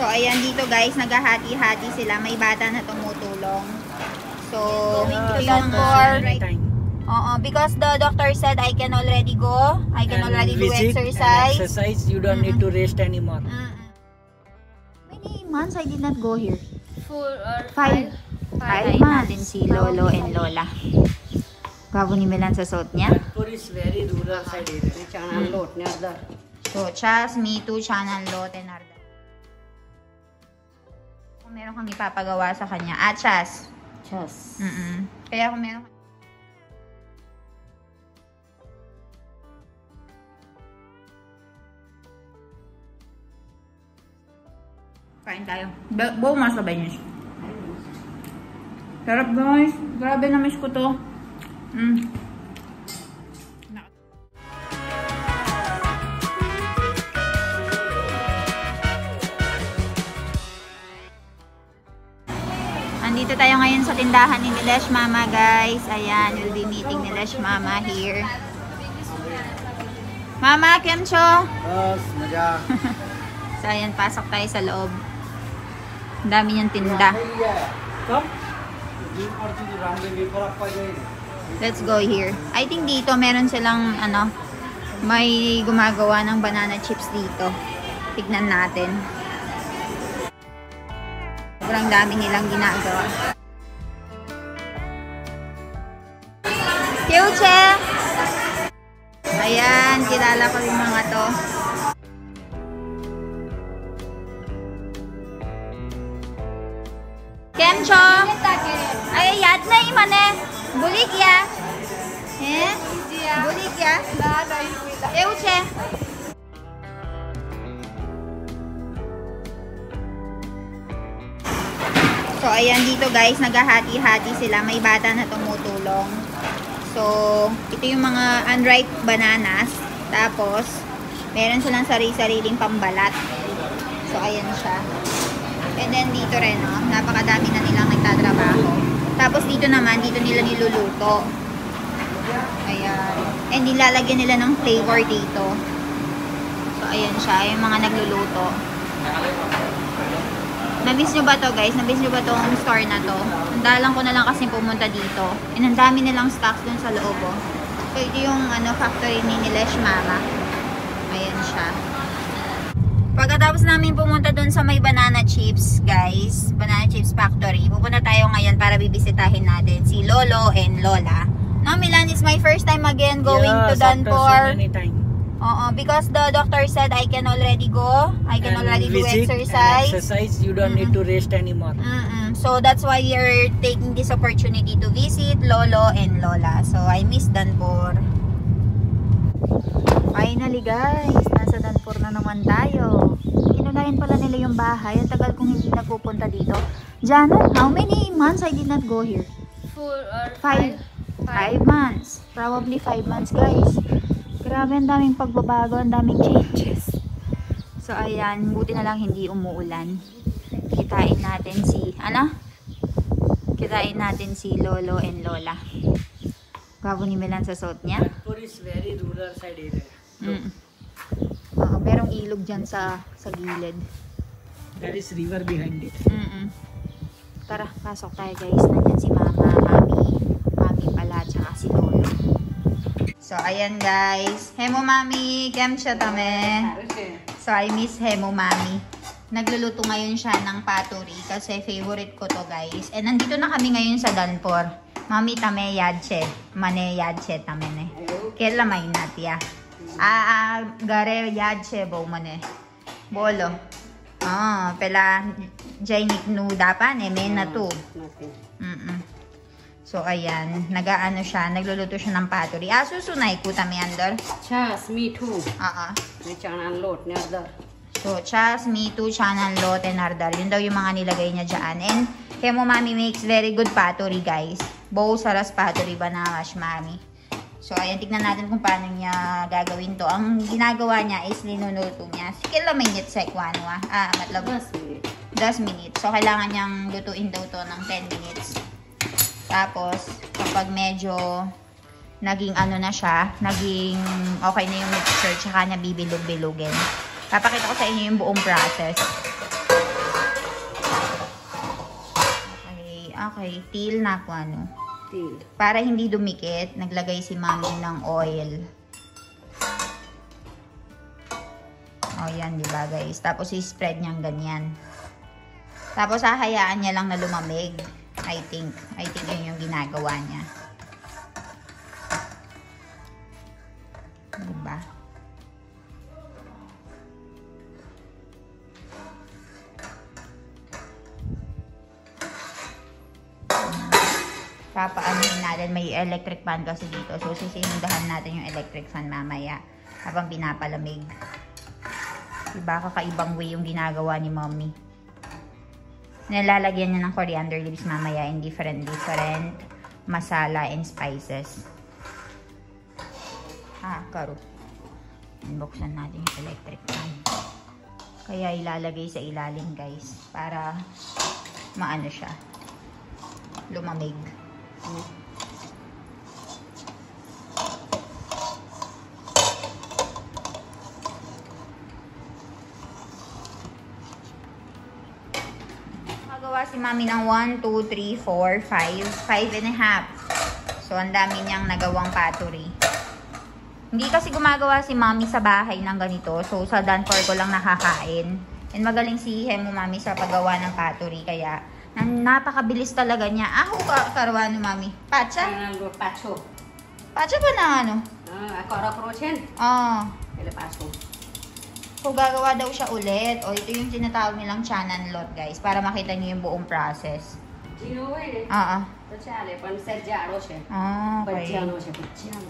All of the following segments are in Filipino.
So, ayan dito guys, naghahati-hati sila. May bata na tumutulong. So, yung because the doctor said I can already go. I can already do exercise. You don't need to rest anymore. Many months I did not go here? 4 or 5 months. Si Lolo and Lola. Gabo ni Milan sa suot niya. Nagpur is very rural side area. Channel lot near the. So, Chas, me too, Channel Lot, and Arda. Kung meron kang ipapagawa sa kanya. Chas. Chas. Kaya kung meron kain tayo. Buong masabay niyo siya. Sarap guys. Grabe na miss ko to. Andito tayo ngayon sa tindahan ni Nilesh Mama guys. Ayan, we'll be meeting Nilesh Mama here. Mama, Kemcho! Yes, maja. So ayan, pasok tayo sa loob. Ang dami niyang tinda. Let's go here. I think dito meron silang may gumagawa ng banana chips dito. Tignan natin. Sobrang dami nilang ginagawa. Kyuche! Ayan, kilala ko yung mga to. Kemcho! Ay, yad na imane. Bulik ya. Bulik ya. Euche. So, ayan dito guys, naghahati-hati sila. May bata na tumutulong. So, ito yung mga unripe bananas. Tapos, meron silang sarili-sariling pambalat. So, ayan siya. And then dito rin, napakadami na nilang nagtatrabaho. Tapos dito naman, dito nila niluluto. Ayan. And nilalagyan nila ng flavor dito. So, ayan siya, yung mga nagluluto. Namiss nyo ba to guys? Namiss nyo ba tong store na to? Andalan ko na lang kasi pumunta dito. And ang dami nilang stocks dun sa loob. So, ito yung factory ni Nilesh Mama. Ayan siya. Pagkatapos namin pumunta dun sa may banana chips, guys, banana chips factory, pupunta tayo ngayon para bibisitahin natin si Lolo and Lola. No, Milan, it's my first time again going to Danpor. Because the doctor said I can already go. I can already do exercise. You don't need to rest anymore. So that's why we're taking this opportunity to visit Lolo and Lola. So I miss Danpor. Finally guys, nasa Danpor na naman tayo. Kinulayan pala nila yung bahay. Ang tagal kong hindi nagpupunta dito. Jana, how many months I did not go here? 4 or 5 months. Probably 5 months guys. Grabe, ang daming pagbabago, ang daming changes. So ayan, buti na lang hindi umuulan. Kitain natin si Lolo and Lola. Gabo ni Milan sa suot niya. Nagpur is very rural side area. Merong ilog dyan sa gilid. There is river behind it. Tara, pasok tayo guys. Nandyan si Mama, Mami pala, tsaka si Lolo. So, ayan guys. Hemo Mami, kemcha tame. So, I miss Hemo Mami. Nagluluto ngayon siya ng paturi kasi favorite ko to guys. And nandito na kami ngayon sa Danpor. Mami tame yadche. Mane yadche tame ne. Kela may natia. Gare yadche bo mane. Bolo. Pela jainik nu dapan men na to. So ayan, nagaano siya, nagluluto siya ng paturi. Susunay ko tami andor. Chas, me too. May channel lot near the. So, Chas, me too, Channel Lot, and Ardar. Yun daw yung mga nilagay niya dyan. And, Hemo Mami makes very good paturi, guys. Bow saras paturi banawas, Mami. So, ayan, tignan natin kung paano niya gagawin to. Ang ginagawa niya is linuluto niya. Kila minutes sa ikwano, matlab. 10 minutes. So, kailangan niyang lutuin daw to ng 10 minutes. Tapos, kapag medyo naging ano na siya, naging okay na yung mixture, tsaka niya bibilog-bilugin. Papakita ko sa inyo yung buong process. Okay, teal na ako ano. Teal. Para hindi dumikit, naglagay si mami ng oil. O yan, di ba guys? Tapos i-spread niyang ganyan. Tapos hahayaan niya lang na lumamig. I think yun yung ginagawa niya. Diba? Papaanohin natin. May electric fan kasi dito. So, sisinundahan natin yung electric fan mamaya habang pinapalamig. Diba? Kakaibang way yung ginagawa ni mommy. Nilalagyan niya ng coriander leaves mamaya in different masala and spices. Karo. Unboxan natin yung electric fan. Kaya ilalagay sa ilalim guys. Para maano siya. Lumamig. Magawa si mami ng 1, 2, 3, 4, 5. 5 and a half. So, ang dami niyang nagawang pottery. Hindi kasi gumagawa si mami sa bahay ng ganito. So, sa Danfor ko lang nakakain. And magaling si Hemo mami sa paggawa ng pottery. Kaya, napakabilis talaga niya. Karuan no mami. Pacha? Pacho. Pacha ba na ano? Ako approachin. Ele pacho. So, gagawa daw siya ulit. O, ito yung tinatawag nilang chanan lot, guys. Para makita niyo yung buong process. Gino eh. Oo. Chale, pan serjaro siya. Okay. Bajjano siya, bajjano.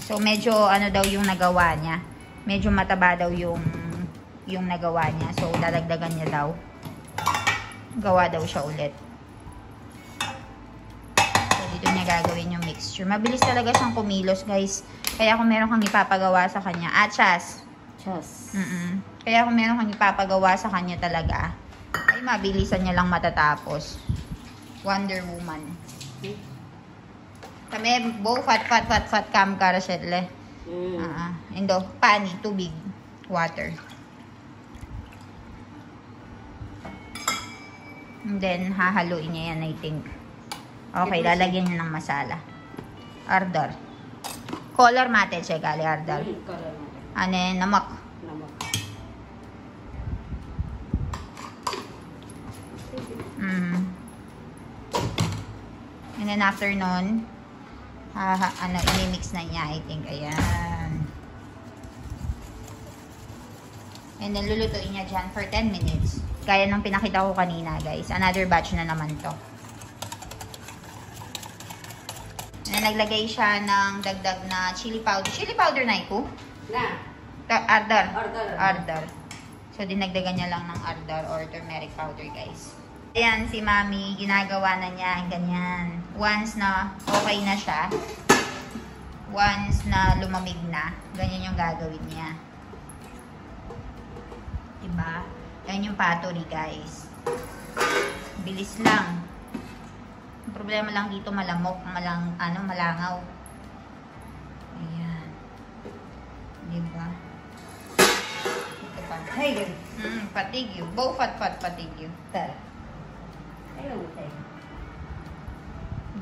So, medyo ano daw yung nagawa niya. Medyo mataba daw yung nagawa niya. So, dadagdagan niya daw. Gawa daw siya ulit. So, dito niya gagawin yung mixture. Mabilis talaga siyang kumilos, guys. Kaya kung meron kang ipapagawa sa kanya. Chas. Chas. Kaya kung meron kang ipapagawa sa kanya talaga, ay mabilisan niya lang matatapos. Wonder Woman. Kami, fat kam karaselle. Indo, pani, tubig, water. And then, hahaluin niya yan, I think. Okay, lalagyan niya ng masala. Ardor. Color mate, siya gali, ardor. Ano yan, namak. And then, after nun, i-mix na niya, I think. Ayan. And then, lulutuin niya dyan for 10 minutes. Gaya ng pinakita ko kanina, guys. Another batch na naman to. And naglagay siya ng dagdag na chili powder. Chili powder na iko? Na. Ardor. Ardor. Ardor. So, dinagdagan niya lang ng ardor or turmeric powder, guys. Ayan, si mami, ginagawa na niya. Ganyan. Once na okay na siya, once na lumamig na, ganyan yung gagawin niya. Diba? Yan yung pottery, guys. Bilis lang. Ang problema lang dito, malamok, malangaw. Ayan. Diba? Ito pa. Hey, Patigyo. Bow fat patigyo. tara. Ayun, tayo.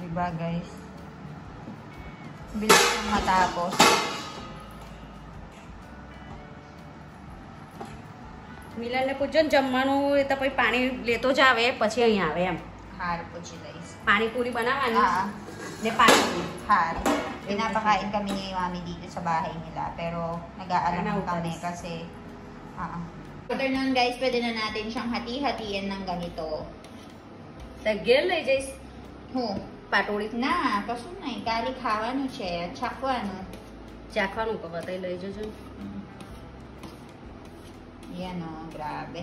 Diba, guys? Bilis lang matapos. મિલન ને પૂછજો ને જમવાનું એ તો પછી પાણી લેતો જ આવે પછી અહીં આવે એમ Harap po siya, guys. Panipuri બનાવવાની ને Paano? Panipuri Harap. Pinapakain kami ni mami dito sa bahay nila. Pero nag-aalam Ano, kami guys? kasi... After nun, guys, pwede na natin siyang hati-hatiin ng ganito. તગેલ લઈ જઈશ પાટોળી Na, kasunay. Kali ખાવાનું છે. Chakવાનું. ચાખવાનું બતાવી લઈ જજો Yan o, grabe.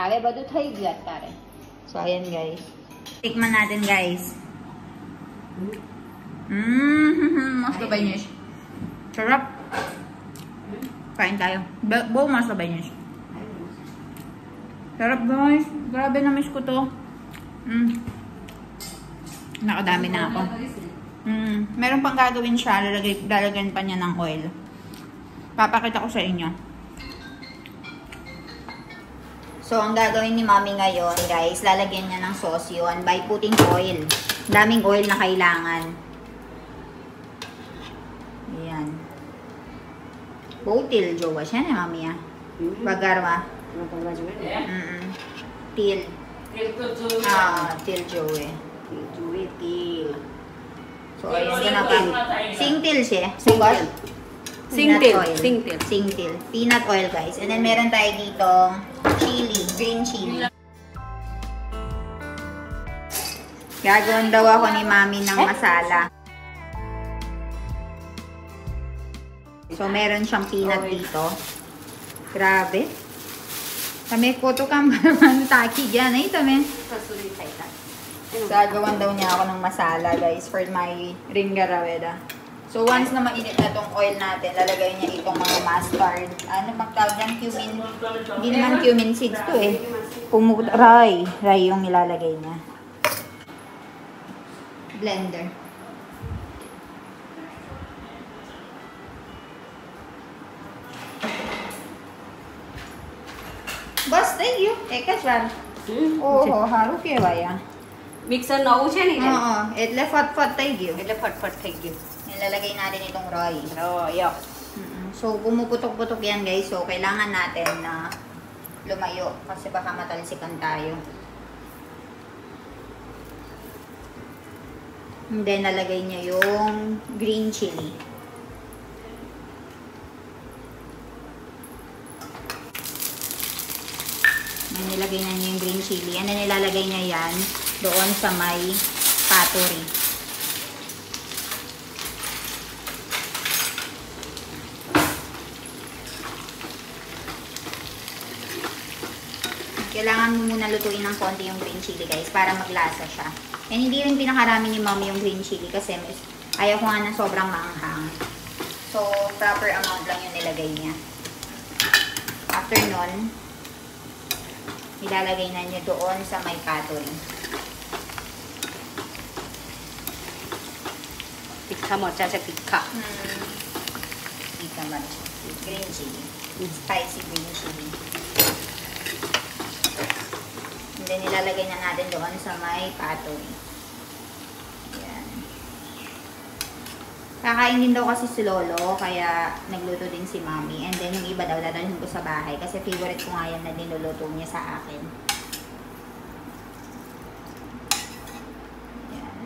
Ave, બધું થઈ ગયું અત્યારે. So, ayan guys. Tikman natin guys. Mas labay niyo siya. Sarap. Kain tayo. Buo mas labay niyo siya. Sarap guys. Grabe na miss ko to. Nakadami na ako. Meron pang gagawin siya, lalagyan pa niya ng oil. Papakita ko sa inyo. So, ang gagawin ni Mami ngayon, guys, lalagyan niya ng sauce yun by putting oil. Daming oil na kailangan. Ayan. Botil, jowa siya na, Mami, ah. Bagarwa. Til. Til, jowe. til. So, ayun din na pa. Singtil siya. Sugat? Singtil. Oil. Singtil. Singtil. Peanut oil, guys. And then, meron tayo ditong chili. Green chili. Gagawin daw ako ni Mami ng masala. So, meron siyang peanut dito. Grabe. Kami koto kam naman taki dyan. Ay, tame. Gagawan daw niya ako ng masala, guys, for my ringaraweda. So, once na mainit na tong oil natin, lalagay niya itong mga mustard. Ano magtawag yan? Cumin. Hindi naman cumin seeds to eh. Ray. Ray yung nilalagay niya. Blender. બસ થઈ ગયું એક જ વાર ઓહો હારું કહેવાય મિક્સર નવું છે ને એટલે ફટફટ થઈ ગયું એટલે ફટફટ થઈ ગયું. Ilalagay natin itong roy. Royo. So pumuputok-putok yan, guys. So kailangan natin na lumayo kasi baka matalsikan tayo. And then nalagay niya yung green chili. Nilagay na niya yung green chili. And then nilalagay niya yan doon sa may pottery. Kailangan mo muna lutuin ng konti yung green chili, guys, para maglasa siya. And hindi rin pinakarami ni Mommy yung green chili kasi ayaw ko nga ng sobrang maanghang. So, proper amount lang yung nilagay niya. After nun, ilalagay na niyo doon sa may pottery. તીખા મરચા છે તીખા. Ika man. Green chili. Spicy green chili. And then, ilalagay na natin doon sa may pottery. Yan. Kakain din daw kasi si Lolo, kaya nagluto din si Mommy. And then, yung iba daw dadalhin ko sa bahay kasi favorite ko nga yan na niluluto niya sa akin. Yan.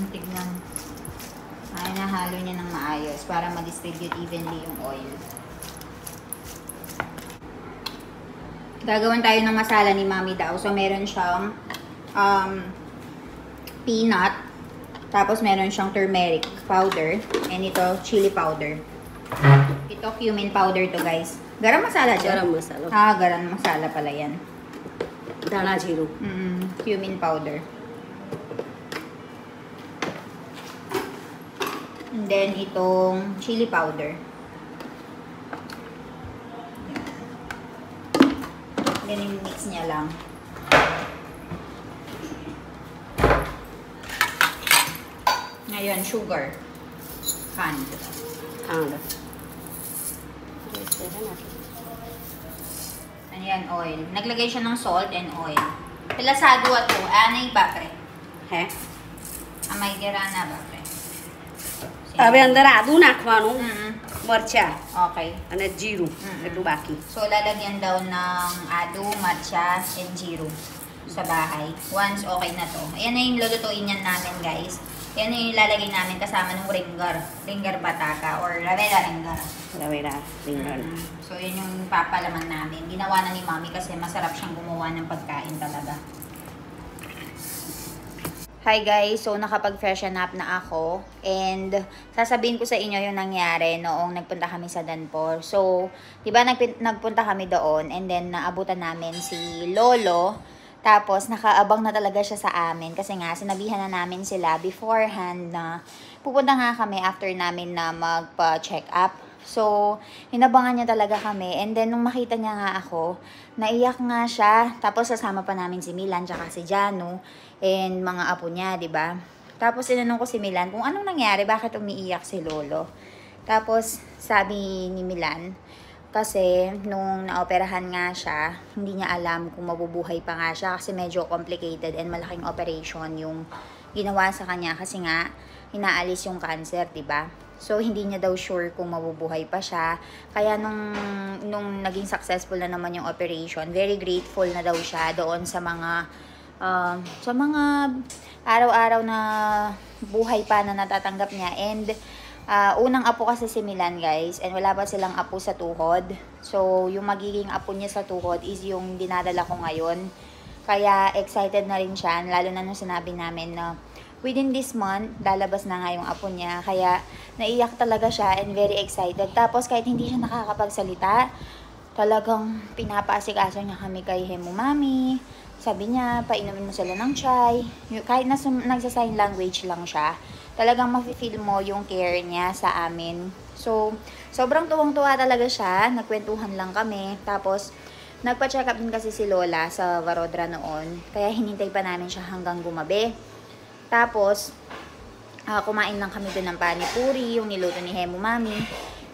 Tignan. Ay, nahalo niya ng maayos para ma-distribute evenly yung oil. Gagawan tayo ng masala ni Mommy daw. So, meron siyang peanut. Tapos, meron siyang turmeric powder. And ito, chili powder. Ito, cumin powder to, guys. Garam masala dyan? ગરમ મસાલો. Garam masala pala yan. ધાણા જીરું. Cumin powder. And then, itong chili powder. Then, mix niya lang. Ngayon, sugar. Canned. ખાંડ. Ano yan, oil. Naglagay siya ng salt and oil. Pilasado ato. Anay bakre. હે Amay girana bakre. હવે અંદર આદુ નાખવાનું, મરચા Okay. અને જીરું એટલું બાકી. So, lalagyan daw ng ado, matcha, and jiru sa bahay. Once okay na to. Ayan na yung lulutuin yan namin, guys. Ayan na yung ilalagay namin kasama ng ringar. Ringar bataka or ravela ringar. રવેડા રીંગણ. So, yun yung papalaman namin. Ginawa na ni Mommy kasi masarap siyang gumawa ng pagkain talaga. Hi guys! So, nakapag-freshen up na ako. And, sasabihin ko sa inyo yung nangyari noong nagpunta kami sa Danpor. So, diba nagpunta kami doon and then naabutan namin si Lolo Tapos, nakaabang na talaga siya sa amin. Kasi nga, sinabihan na namin sila beforehand na pupunta nga kami after namin na magpa-check up. So, hinabangan niya talaga kami. And then, nung makita niya nga ako, naiyak nga siya. Tapos, sasama pa namin si Milan, tsaka si Jano, and mga apo niya, ba diba? Tapos, tinanong ko si Milan kung anong nangyari, bakit umiiyak si Lolo. Tapos, sabi ni Milan, kasi nung naoperahan nga siya, hindi niya alam kung mabubuhay pa nga siya kasi medyo complicated and malaking operation yung ginawa sa kanya kasi nga, inaalis yung cancer, ba diba? So, hindi niya daw sure kung mabubuhay pa siya. Kaya nung naging successful na naman yung operation, very grateful na daw siya doon sa mga araw-araw na buhay pa na natatanggap niya. And unang apo kasi si Milan, guys, and wala pa silang apo sa tuhod. So, yung magiging apo niya sa tuhod is yung dinadala ko ngayon. Kaya excited na rin siya, lalo na nung sinabi namin na within this month, lalabas na nga yung apo niya. Kaya, naiyak talaga siya and very excited. Tapos, kahit hindi siya nakakapagsalita, talagang pinapaasikaso niya kami kay Hemo Mami. Sabi niya, painumin mo sila ng chai. Kahit nagsa-sign language lang siya, talagang mafe-feel mo yung care niya sa amin. So, sobrang tuwang-tuwa talaga siya. Nagkwentuhan lang kami. Tapos, nagpa-check up din kasi si Lola sa Varodra noon. Kaya, hinintay pa namin siya hanggang gumabi. Tapos, kumain lang kami doon ng panipuri, yung niluto ni Hemo Mami.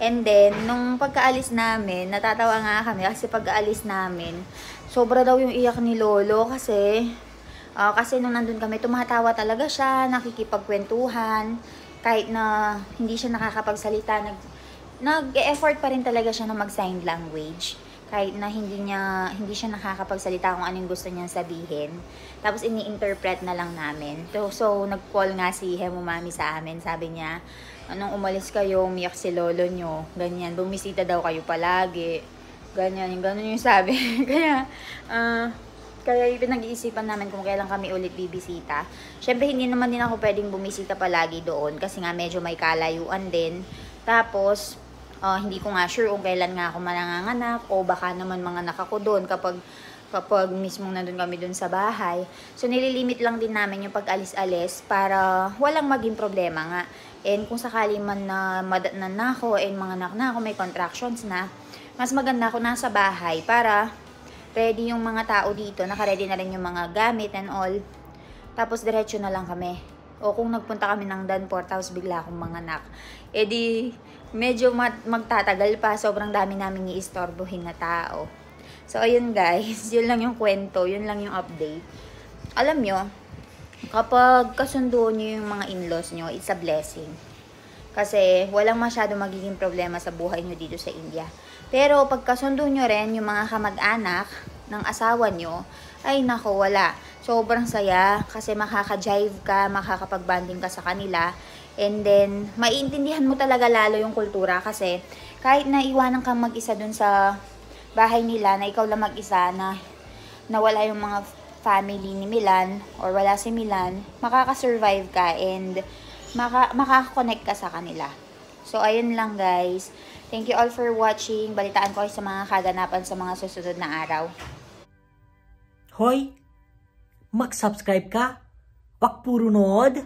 And then, nung pagkaalis namin, natatawa nga kami kasi pagkaalis namin, sobra daw yung iyak ni Lolo kasi nung nandun kami, tumatawa talaga siya, nakikipagkwentuhan, kahit na hindi siya nakakapagsalita, nag-e-effort pa rin talaga siya na mag-sign language. Kahit na hindi siya nakakapagsalita kung anong gusto niyang sabihin. Tapos, ini-interpret na lang namin. So nag-call nga si Hemo Mami sa amin. Sabi niya, anong umalis kayo, umiyak si Lolo nyo. Ganyan, bumisita daw kayo palagi. Ganyan yung sabi. Kaya pinag-iisipan namin kung kailan kami ulit bibisita. Siyempre, hindi naman din ako pwedeng bumisita palagi doon. Kasi nga, medyo may kalayuan din. Tapos, hindi ko nga sure kung kailan nga ako mananganak o baka naman manganak ako doon kapag mismong nandun kami doon sa bahay. So, nililimit lang din namin yung pag-alis-alis para walang maging problema nga. And kung sakali man na madatnan na ako and manganak na ako, may contractions na, mas maganda ako nasa bahay para ready yung mga tao dito. Naka-ready na rin yung mga gamit and all. Tapos, diretso na lang kami. O kung nagpunta kami ng Danport, tapos bigla akong manganak, di medyo magtatagal pa. Sobrang dami namin i-istorbohin na tao. So, ayun guys. Yun lang yung kwento. Yun lang yung update. Alam nyo, kapag kasundo nyo yung mga in-laws nyo, it's a blessing. Kasi walang masyado magiging problema sa buhay nyo dito sa India. Pero pag kasundo nyo rin yung mga kamag-anak ng asawa nyo, ay nako, wala. Sobrang saya kasi makaka-jive ka, makakapag-banding ka sa kanila. And then, maiintindihan mo talaga lalo yung kultura kasi kahit na iwanan kang mag-isa dun sa bahay nila, na ikaw lang mag-isa, na wala yung mga family ni Milan or wala si Milan, makaka-survive ka and makaka-connect ka sa kanila. So, ayun lang guys. Thank you all for watching. Balitaan ko kayo sa mga kaganapan sa mga susunod na araw. Hoy! Mag-subscribe ka? Wag puro nood!